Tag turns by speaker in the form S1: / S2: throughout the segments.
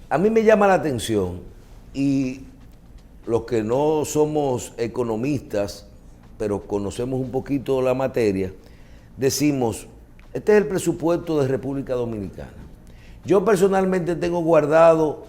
S1: A mí me llama la atención, y los que no somos economistas, pero conocemos un poquito la materia, decimos, este es el presupuesto de República Dominicana. Yo personalmente tengo guardado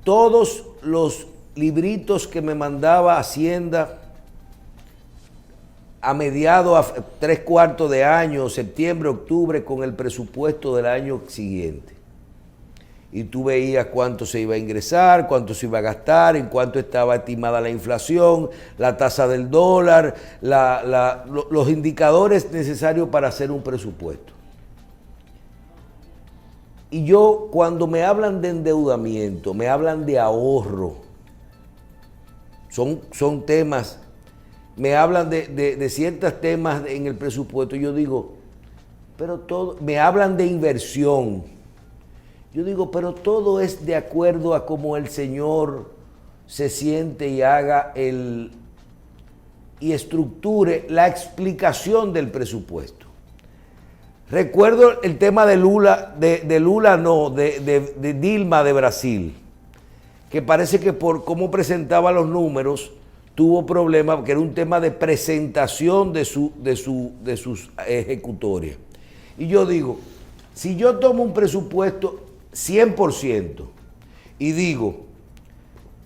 S1: todos los libritos que me mandaba Hacienda a mediados, a 3/4 de año, septiembre, octubre, con el presupuesto del año siguiente. Y tú veías cuánto se iba a ingresar, cuánto se iba a gastar, en cuánto estaba estimada la inflación, la tasa del dólar, los indicadores necesarios para hacer un presupuesto. Y yo, cuando me hablan de endeudamiento, me hablan de ahorro, son temas, me hablan de ciertos temas en el presupuesto, yo digo, pero todo, me hablan de inversión. Yo digo, pero todo es de acuerdo a cómo el Señor se siente y haga y estructure la explicación del presupuesto. Recuerdo el tema de Dilma de Brasil, que parece que por cómo presentaba los números tuvo problemas, porque era un tema de presentación de sus ejecutorias. Y yo digo, si yo tomo un presupuesto 100% y digo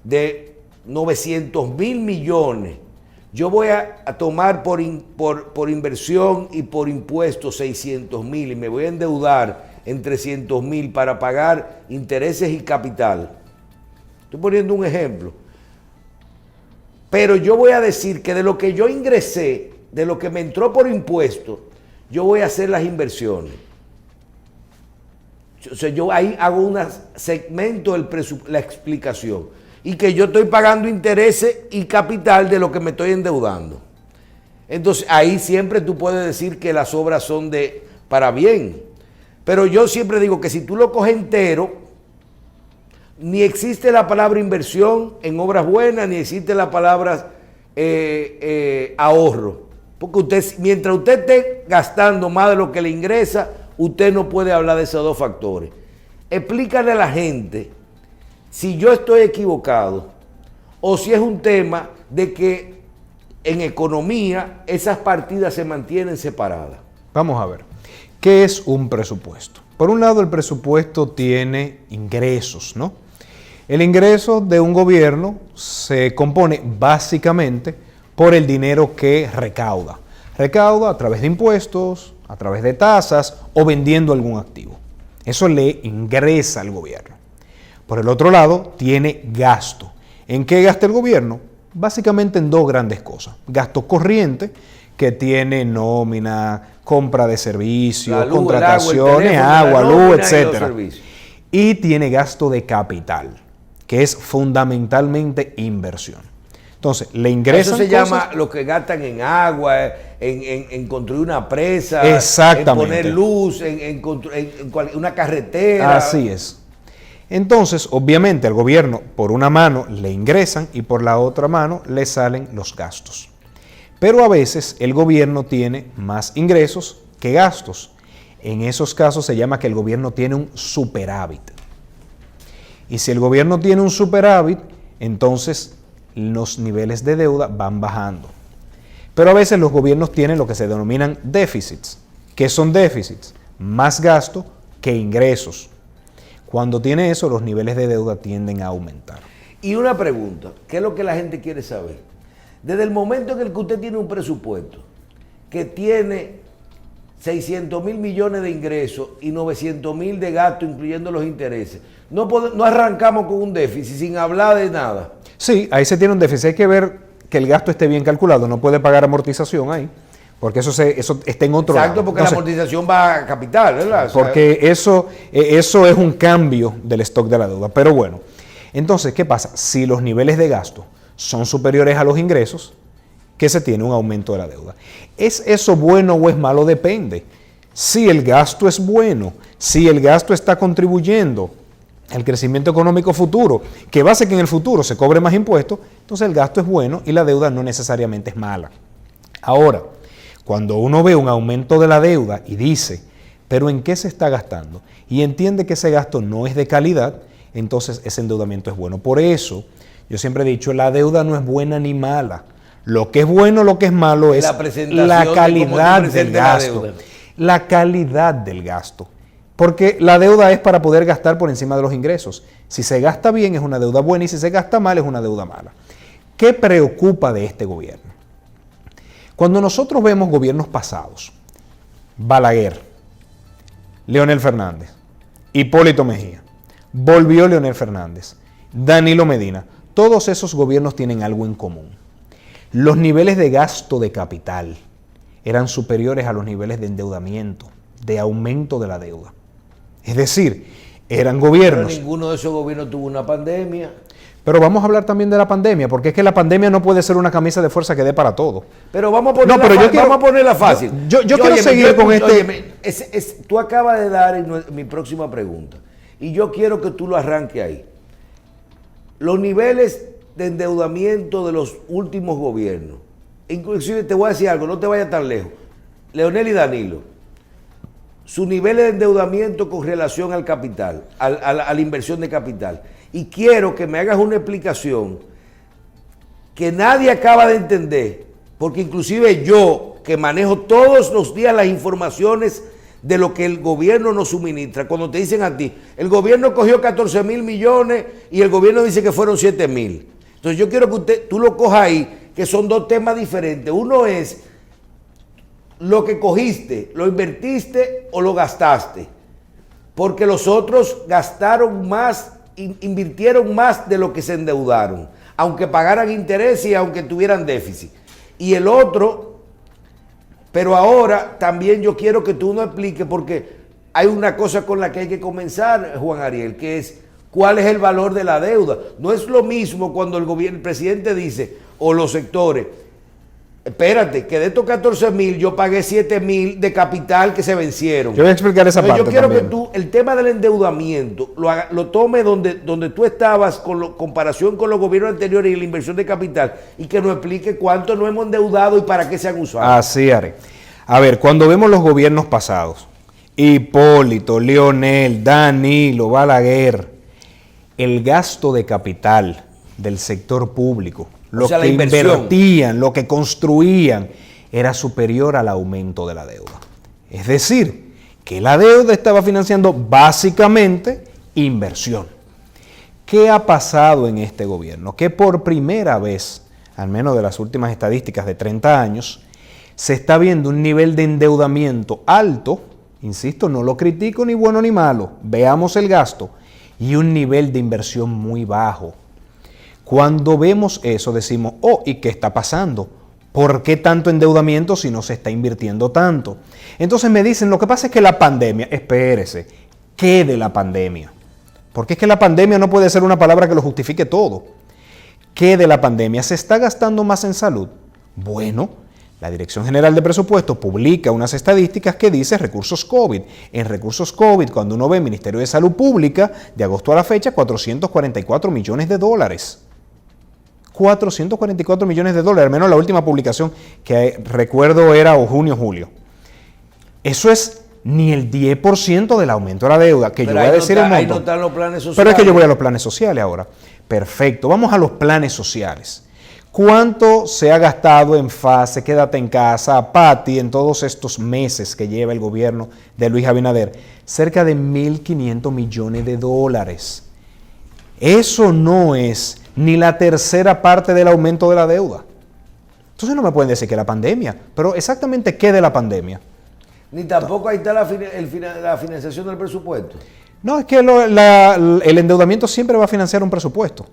S1: de 900,000 millones, yo voy a tomar por inversión y por impuestos 600,000 y me voy a endeudar en 300,000 para pagar intereses y capital. Estoy poniendo un ejemplo. Pero yo voy a decir que de lo que yo ingresé, de lo que me entró por impuestos, yo voy a hacer las inversiones. O sea, yo ahí hago un segmento la explicación. Y que yo estoy pagando intereses y capital de lo que me estoy endeudando. Entonces, ahí siempre tú puedes decir que las obras son para bien. Pero yo siempre digo que si tú lo coges entero, ni existe la palabra inversión en obras buenas, ni existe la palabra ahorro. Porque mientras usted esté gastando más de lo que le ingresa, usted no puede hablar de esos dos factores. Explícale a la gente si yo estoy equivocado o si es un tema de que en economía esas partidas se mantienen separadas.
S2: Vamos a ver, ¿qué es un presupuesto? Por un lado, el presupuesto tiene ingresos, ¿no? El ingreso de un gobierno se compone básicamente por el dinero que recauda. Recauda a través de impuestos, a través de tasas o vendiendo algún activo. Eso le ingresa al gobierno. Por el otro lado, tiene gasto. ¿En qué gasta el gobierno? Básicamente en dos grandes cosas. Gasto corriente, que tiene nómina, compra de servicios, contrataciones, agua, luz, etc. Y tiene gasto de capital, que es fundamentalmente inversión. Entonces, le ingresan.
S1: Eso se llama lo que gastan en agua, en construir una presa,
S2: exactamente,
S1: en poner luz, en una carretera.
S2: Así es. Entonces, obviamente, al gobierno por una mano le ingresan y por la otra mano le salen los gastos. Pero a veces el gobierno tiene más ingresos que gastos. En esos casos se llama que el gobierno tiene un superávit. Y si el gobierno tiene un superávit, entonces los niveles de deuda van bajando. Pero a veces los gobiernos tienen lo que se denominan déficits. ¿Qué son déficits? Más gasto que ingresos. Cuando tiene eso, los niveles de deuda tienden a aumentar.
S1: Y una pregunta, ¿qué es lo que la gente quiere saber? Desde el momento en el que usted tiene un presupuesto que tiene 600,000 millones de ingresos y 900,000 de gasto, incluyendo los intereses, no arrancamos con un déficit sin hablar de nada.
S2: Sí, ahí se tiene un déficit. Hay que ver que el gasto esté bien calculado. No puede pagar amortización ahí, porque eso está en otro lado.
S1: Exacto, porque entonces, la amortización va a capital, ¿verdad?
S2: Porque eso es un cambio del stock de la deuda. Pero bueno, entonces, ¿qué pasa? Si los niveles de gasto son superiores a los ingresos, ¿qué se tiene? Un aumento de la deuda. ¿Es eso bueno o es malo? Depende. Si el gasto es bueno, si el gasto está contribuyendo al crecimiento económico futuro, que va a hacer que en el futuro se cobre más impuestos, entonces el gasto es bueno y la deuda no necesariamente es mala. Ahora, cuando uno ve un aumento de la deuda y dice, pero ¿en qué se está gastando? Y entiende que ese gasto no es de calidad, entonces ese endeudamiento es bueno. Por eso, yo siempre he dicho, la deuda no es buena ni mala. Lo que es bueno, lo que es malo es la calidad del gasto. La calidad del gasto. Porque la deuda es para poder gastar por encima de los ingresos. Si se gasta bien es una deuda buena y si se gasta mal es una deuda mala. ¿Qué preocupa de este gobierno? Cuando nosotros vemos gobiernos pasados, Balaguer, Leonel Fernández, Hipólito Mejía, volvió Leonel Fernández, Danilo Medina, todos esos gobiernos tienen algo en común. Los niveles de gasto de capital eran superiores a los niveles de endeudamiento, de aumento de la deuda. Es decir, eran gobiernos...
S1: Pero ninguno de esos gobiernos tuvo una pandemia.
S2: Pero vamos a hablar también de la pandemia, porque es que la pandemia no puede ser una camisa de fuerza que dé para todo.
S1: Pero vamos a ponerla, vamos a ponerla fácil.
S2: Yo quiero seguir con este...
S1: Óyeme, tú acabas de dar mi próxima pregunta, y yo quiero que tú lo arranques ahí. Los niveles de endeudamiento de los últimos gobiernos, inclusive te voy a decir algo, no te vayas tan lejos. Leonel y Danilo, sus niveles de endeudamiento con relación al capital, a la inversión de capital. Y quiero que me hagas una explicación que nadie acaba de entender, porque inclusive yo, que manejo todos los días las informaciones de lo que el gobierno nos suministra, cuando te dicen a ti, el gobierno cogió 14,000 millones y el gobierno dice que fueron 7,000. Entonces yo quiero que tú lo cojas ahí, que son dos temas diferentes. Uno es lo que cogiste, lo invertiste o lo gastaste, porque los otros gastaron más, invirtieron más de lo que se endeudaron, aunque pagaran intereses y aunque tuvieran déficit. Y el otro, pero ahora también yo quiero que tú nos expliques, porque hay una cosa con la que hay que comenzar, Juan Ariel, que es cuál es el valor de la deuda. No es lo mismo cuando el presidente dice, o los sectores, espérate, que de estos 14,000 yo pagué 7,000 de capital que se vencieron.
S2: Yo voy a explicar esa parte.
S1: Yo quiero
S2: también.
S1: que tú, el tema del endeudamiento, lo tome donde tú estabas con comparación con los gobiernos anteriores y la inversión de capital, y que nos explique cuánto nos hemos endeudado y para qué se han usado.
S2: Así haré. A ver, cuando vemos los gobiernos pasados, Hipólito, Leonel, Danilo, Balaguer, el gasto de capital del sector público, lo que invertían, lo que construían, era superior al aumento de la deuda. Es decir, que la deuda estaba financiando básicamente inversión. ¿Qué ha pasado en este gobierno? Que por primera vez, al menos de las últimas estadísticas de 30 años, se está viendo un nivel de endeudamiento alto, insisto, no lo critico ni bueno ni malo, veamos el gasto, y un nivel de inversión muy bajo. Cuando vemos eso decimos, oh, ¿y qué está pasando? ¿Por qué tanto endeudamiento si no se está invirtiendo tanto? Entonces me dicen, lo que pasa es que la pandemia, espérese, ¿qué de la pandemia? Porque es que la pandemia no puede ser una palabra que lo justifique todo. ¿Qué de la pandemia? ¿Se está gastando más en salud? Bueno, la Dirección General de Presupuestos publica unas estadísticas que dice recursos COVID. En recursos COVID, cuando uno ve el Ministerio de Salud Pública, de agosto a la fecha, 444 millones de dólares. 444 millones de dólares, al menos la última publicación que recuerdo era junio-julio. Eso es ni el 10% del aumento de la deuda, que pero yo voy a decir el monto. Ahí no están los planes sociales. Pero es que yo voy a los planes sociales ahora. Perfecto, vamos a los planes sociales. ¿Cuánto se ha gastado en fase, quédate en casa, Pati, en todos estos meses que lleva el gobierno de Luis Abinader? Cerca de 1.500 millones de dólares. Eso no es ni la tercera parte del aumento de la deuda. Entonces no me pueden decir que la pandemia, pero exactamente qué de la pandemia.
S1: Ni tampoco ahí está la financiación del presupuesto.
S2: No, es que el endeudamiento siempre va a financiar un presupuesto.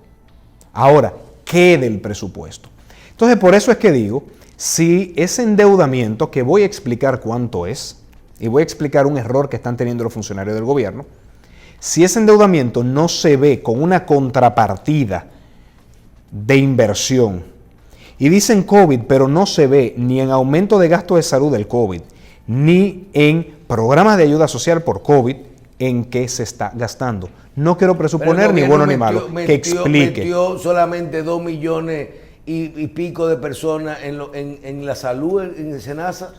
S2: Ahora, ¿qué del presupuesto? Entonces, por eso es que digo, si ese endeudamiento, que voy a explicar cuánto es, y voy a explicar un error que están teniendo los funcionarios del gobierno, si ese endeudamiento no se ve con una contrapartida de inversión, y dicen COVID, pero no se ve ni en aumento de gasto de salud del COVID, ni en programas de ayuda social por COVID, en qué se está gastando. No quiero presuponer ni bueno ni malo, que explique.
S1: Metió solamente 2 millones y pico de personas en la salud en Senasa.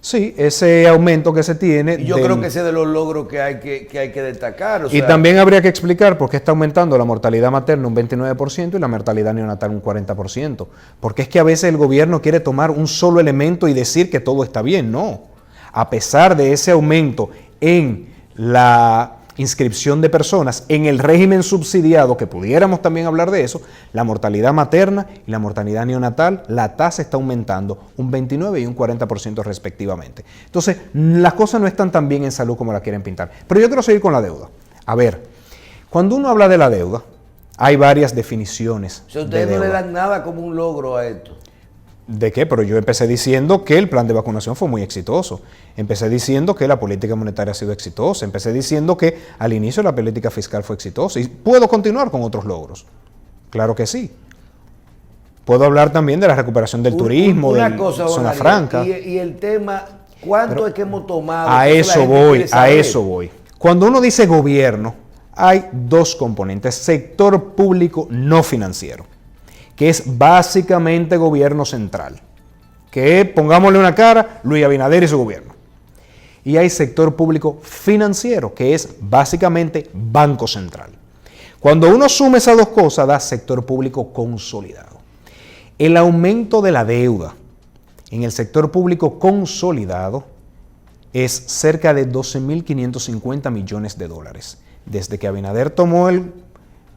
S2: Sí, ese aumento que se tiene.
S1: Y yo creo que ese es de los logros que hay que destacar.
S2: Y también habría que explicar por qué está aumentando la mortalidad materna un 29% y la mortalidad neonatal un 40%. Porque es que a veces el gobierno quiere tomar un solo elemento y decir que todo está bien. No. A pesar de ese aumento en la inscripción de personas en el régimen subsidiado, que pudiéramos también hablar de eso, la mortalidad materna y la mortalidad neonatal, la tasa está aumentando un 29 y un 40% respectivamente. Entonces, las cosas no están tan bien en salud como la quieren pintar. Pero yo quiero seguir con la deuda. A ver, cuando uno habla de la deuda, hay varias definiciones.
S1: O sea, ustedes no le dan nada como un logro a esto.
S2: ¿De qué? Pero yo empecé diciendo que el plan de vacunación fue muy exitoso. Empecé diciendo que la política monetaria ha sido exitosa. Empecé diciendo que al inicio la política fiscal fue exitosa. Y puedo continuar con otros logros. Claro que sí. Puedo hablar también de la recuperación del turismo, de la zona franca.
S1: Y el tema, ¿cuánto es que hemos tomado?
S2: A eso voy. Cuando uno dice gobierno, hay dos componentes. Sector público no financiero, que es básicamente gobierno central, que pongámosle una cara, Luis Abinader y su gobierno. Y hay sector público financiero, que es básicamente Banco Central. Cuando uno suma esas dos cosas, da sector público consolidado. El aumento de la deuda en el sector público consolidado es cerca de 12.550 millones de dólares. Desde que Abinader tomó el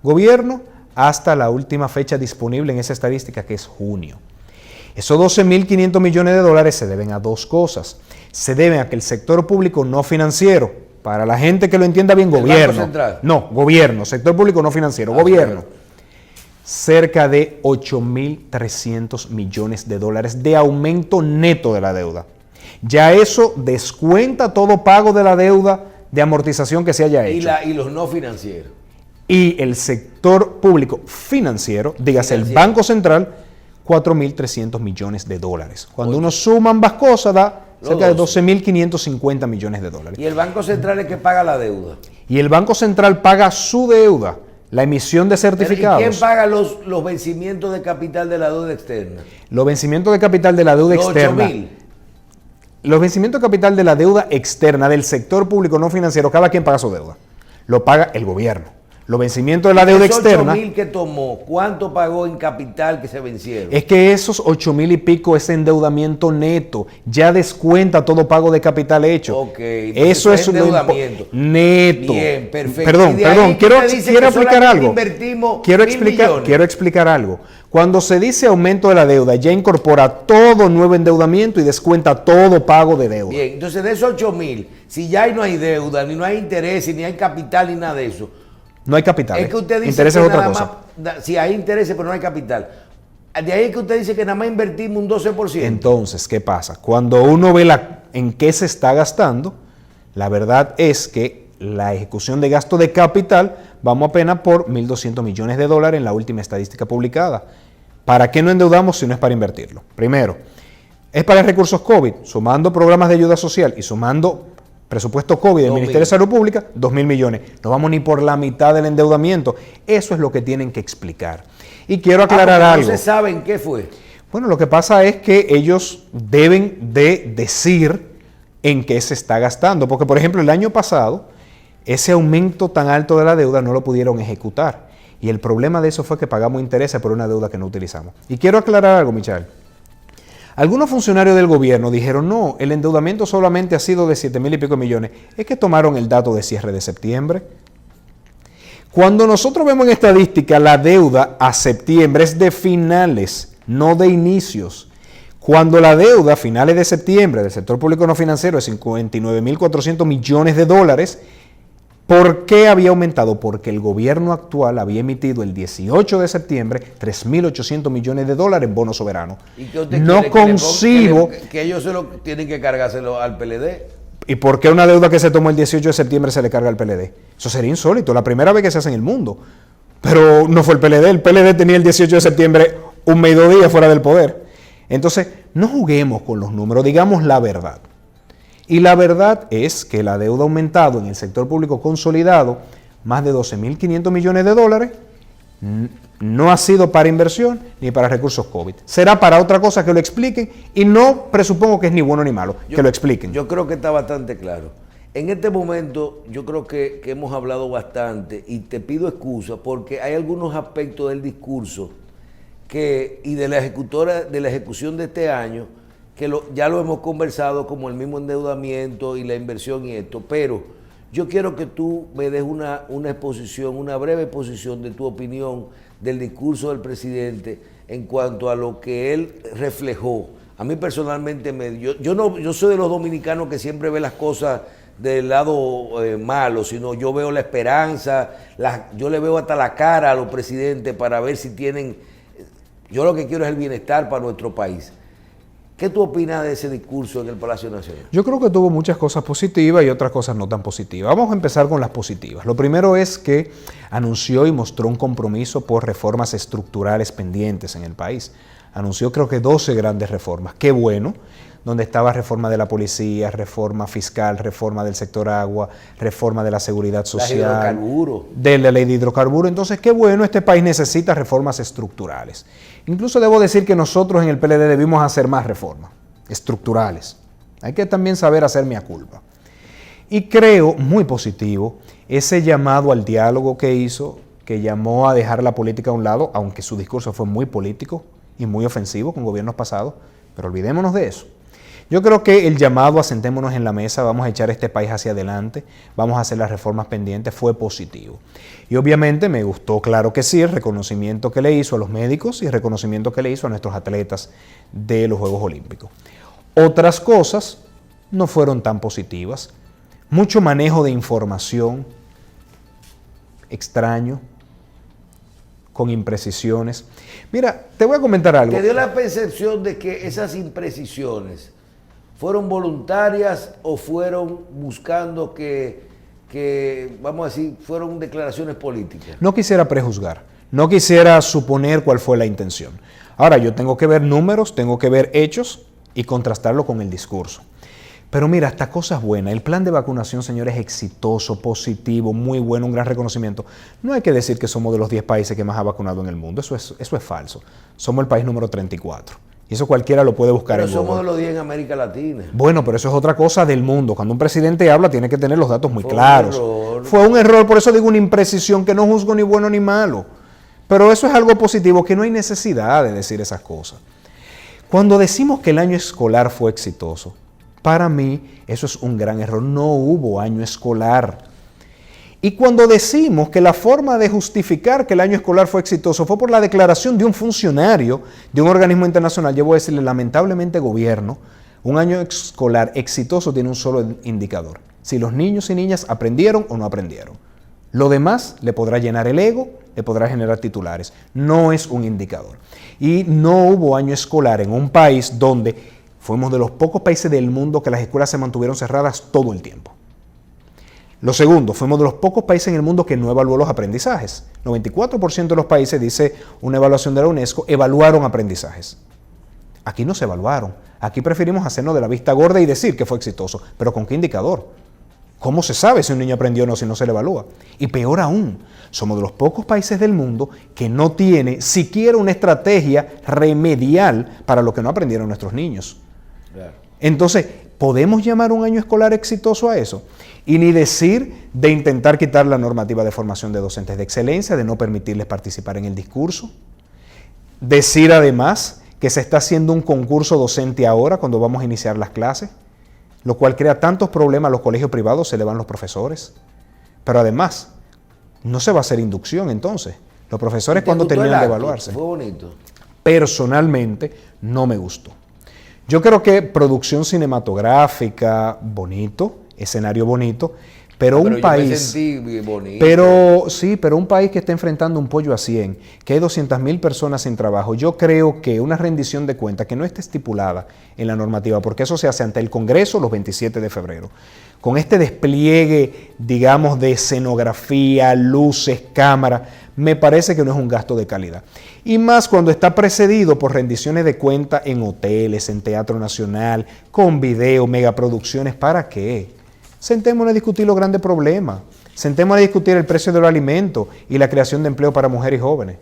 S2: gobierno hasta la última fecha disponible en esa estadística, que es junio. Esos 12.500 millones de dólares se deben a dos cosas. Se deben a que el sector público no financiero, para la gente que lo entienda bien, gobierno.
S1: Banco Central.
S2: No, gobierno, sector público no financiero, gobierno. Cerca de 8.300 millones de dólares de aumento neto de la deuda. Ya eso descuenta todo pago de la deuda de amortización que se haya hecho.
S1: Y los no financieros.
S2: Y el sector público financiero, dígase el Banco Central, 4.300 millones de dólares. Cuando uno suma ambas cosas, da cerca de 12.550 millones de dólares.
S1: Y el Banco Central es que paga la deuda.
S2: Y el Banco Central paga su deuda, la emisión de certificados.
S1: ¿Y quién paga los vencimientos de capital de la deuda externa?
S2: Los vencimientos de capital de la deuda externa.
S1: 8.000.
S2: Los vencimientos de capital de la deuda externa del sector público no financiero, cada quien paga su deuda. Lo paga el gobierno. Los vencimientos de la deuda externa.
S1: 8.000 que tomó, ¿cuánto pagó en capital que se vencieron?
S2: Es que esos 8.000 y pico es endeudamiento neto. Ya descuenta todo pago de capital hecho.
S1: Ok.
S2: Eso es
S1: endeudamiento.
S2: Neto.
S1: Bien, perfecto.
S2: Perdón, quiero explicar algo. Quiero explicar algo. Cuando se dice aumento de la deuda, ya incorpora todo nuevo endeudamiento y descuenta todo pago de deuda.
S1: Bien, entonces de esos 8.000, si ya no hay deuda, ni no hay intereses, ni hay capital, ni nada de eso.
S2: No hay capital.
S1: Es que usted dice
S2: intereses
S1: que
S2: es otra
S1: nada
S2: cosa.
S1: más, si hay intereses, pero no hay capital. De ahí es que usted dice que nada más invertimos un 12%.
S2: Entonces, ¿qué pasa? Cuando uno ve en qué se está gastando, la verdad es que la ejecución de gasto de capital, vamos apenas por 1.200 millones de dólares en la última estadística publicada. ¿Para qué no endeudamos si no es para invertirlo? Primero, es para recursos COVID, sumando programas de ayuda social y sumando presupuesto COVID del Ministerio de Salud Pública, 2.000 millones. No vamos ni por la mitad del endeudamiento. Eso es lo que tienen que explicar. Y quiero aclarar algo.
S1: ¿No se saben qué fue?
S2: Bueno, lo que pasa es que ellos deben de decir en qué se está gastando. Porque, por ejemplo, el año pasado, ese aumento tan alto de la deuda no lo pudieron ejecutar. Y el problema de eso fue que pagamos intereses por una deuda que no utilizamos. Y quiero aclarar algo, Michael. Algunos funcionarios del gobierno dijeron, no, el endeudamiento solamente ha sido de 7.000 y pico millones. Es que tomaron el dato de cierre de septiembre. Cuando nosotros vemos en estadística la deuda a septiembre es de finales, no de inicios. Cuando la deuda a finales de septiembre del sector público no financiero es 59.400 millones de dólares, ¿por qué había aumentado? Porque el gobierno actual había emitido el 18 de septiembre 3.800 millones de dólares en bonos soberanos.
S1: ¿Y qué usted
S2: no
S1: quiere,
S2: concibo...
S1: que ellos tienen que cargárselo al PLD?
S2: ¿Y por qué una deuda que se tomó el 18 de septiembre se le carga al PLD? Eso sería insólito, la primera vez que se hace en el mundo. Pero no fue el PLD tenía el 18 de septiembre un mediodía fuera del poder. Entonces, no juguemos con los números, digamos la verdad. Y la verdad es que la deuda ha aumentado en el sector público consolidado más de 12.500 millones de dólares No ha sido para inversión ni para recursos COVID. Será para otra cosa que lo expliquen y no presupongo que es ni bueno ni malo, que lo expliquen.
S1: Yo creo que está bastante claro. En este momento yo creo que hemos hablado bastante y te pido excusa porque hay algunos aspectos del discurso y de la ejecución de este año que ya lo hemos conversado, como el mismo endeudamiento y la inversión y esto, pero yo quiero que tú me des una exposición, una breve exposición de tu opinión del discurso del presidente en cuanto a lo que él reflejó. A mí personalmente, yo soy de los dominicanos que siempre ve las cosas del lado malo, sino yo veo la esperanza, yo le veo hasta la cara a los presidentes para ver si tienen, yo lo que quiero es el bienestar para nuestro país. ¿Qué tú opinas de ese discurso en el Palacio Nacional?
S2: Yo creo que tuvo muchas cosas positivas y otras cosas no tan positivas. Vamos a empezar con las positivas. Lo primero es que anunció y mostró un compromiso por reformas estructurales pendientes en el país. Anunció creo que 12 grandes reformas. Qué bueno, donde estaba reforma de la policía, reforma fiscal, reforma del sector agua, reforma de la seguridad social, de la ley de hidrocarburos. Entonces, qué bueno, este país necesita reformas estructurales. Incluso debo decir que nosotros en el PLD debimos hacer más reformas estructurales. Hay que también saber hacer mea culpa. Y creo muy positivo ese llamado al diálogo que hizo, que llamó a dejar la política a un lado, aunque su discurso fue muy político y muy ofensivo con gobiernos pasados, pero olvidémonos de eso. Yo creo que el llamado a sentémonos en la mesa, vamos a echar este país hacia adelante, vamos a hacer las reformas pendientes, fue positivo. Y obviamente me gustó, claro que sí, el reconocimiento que le hizo a los médicos y el reconocimiento que le hizo a nuestros atletas de los Juegos Olímpicos. Otras cosas no fueron tan positivas. Mucho manejo de información extraño, con imprecisiones. Mira, te voy a comentar algo.
S1: ¿Te dio la percepción de que esas imprecisiones fueron voluntarias o fueron buscando que, vamos a decir, fueron declaraciones políticas?
S2: No quisiera prejuzgar, no quisiera suponer cuál fue la intención. Ahora, yo tengo que ver números, tengo que ver hechos y contrastarlo con el discurso. Pero mira, hasta cosas buenas. El plan de vacunación, señores, es exitoso, positivo, muy bueno, un gran reconocimiento. No hay que decir que somos de los 10 países que más ha vacunado en el mundo. Eso es falso. Somos el país número 34. Y eso cualquiera lo puede buscar en Google.
S1: Pero somos de los 10 en América Latina.
S2: Bueno, pero eso es otra cosa del mundo. Cuando un presidente habla, tiene que tener los datos muy claros. Fue un error, por eso digo una imprecisión que no juzgo ni bueno ni malo. Pero eso es algo positivo, que no hay necesidad de decir esas cosas. Cuando decimos que el año escolar fue exitoso, para mí, eso es un gran error. No hubo año escolar. Y cuando decimos que la forma de justificar que el año escolar fue exitoso fue por la declaración de un funcionario de un organismo internacional, yo voy a decirle, lamentablemente, gobierno, un año escolar exitoso tiene un solo indicador: si los niños y niñas aprendieron o no aprendieron. Lo demás le podrá llenar el ego, le podrá generar titulares. No es un indicador. Y no hubo año escolar en un país donde fuimos de los pocos países del mundo que las escuelas se mantuvieron cerradas todo el tiempo. Lo segundo, fuimos de los pocos países en el mundo que no evaluó los aprendizajes. 94% de los países, dice una evaluación de la UNESCO, evaluaron aprendizajes. Aquí no se evaluaron. Aquí preferimos hacernos de la vista gorda y decir que fue exitoso. ¿Pero con qué indicador? ¿Cómo se sabe si un niño aprendió o no si no se le evalúa? Y peor aún, somos de los pocos países del mundo que no tiene siquiera una estrategia remedial para lo que no aprendieron nuestros niños. Entonces, ¿podemos llamar un año escolar exitoso a eso? Y ni decir de intentar quitar la normativa de formación de docentes de excelencia, de no permitirles participar en el discurso. Decir además que se está haciendo un concurso docente ahora cuando vamos a iniciar las clases, lo cual crea tantos problemas a los colegios privados, se le van los profesores. Pero además, no se va a hacer inducción entonces. Los profesores cuando terminan de evaluarse.
S1: Fue bonito.
S2: Personalmente, no me gustó. Yo creo que producción cinematográfica, bonito, escenario bonito, pero un país...
S1: Yo me sentí bonito.
S2: Pero un país que está enfrentando un pollo a 100, que hay 200.000 personas sin trabajo, yo creo que una rendición de cuentas que no esté estipulada en la normativa, porque eso se hace ante el Congreso los 27 de febrero, con este despliegue, digamos, de escenografía, luces, cámara, me parece que no es un gasto de calidad. Y más cuando está precedido por rendiciones de cuentas en hoteles, en Teatro Nacional, con video, megaproducciones. ¿Para qué? Sentémonos a discutir los grandes problemas. Sentémonos a discutir el precio de los alimentos y la creación de empleo para mujeres y jóvenes.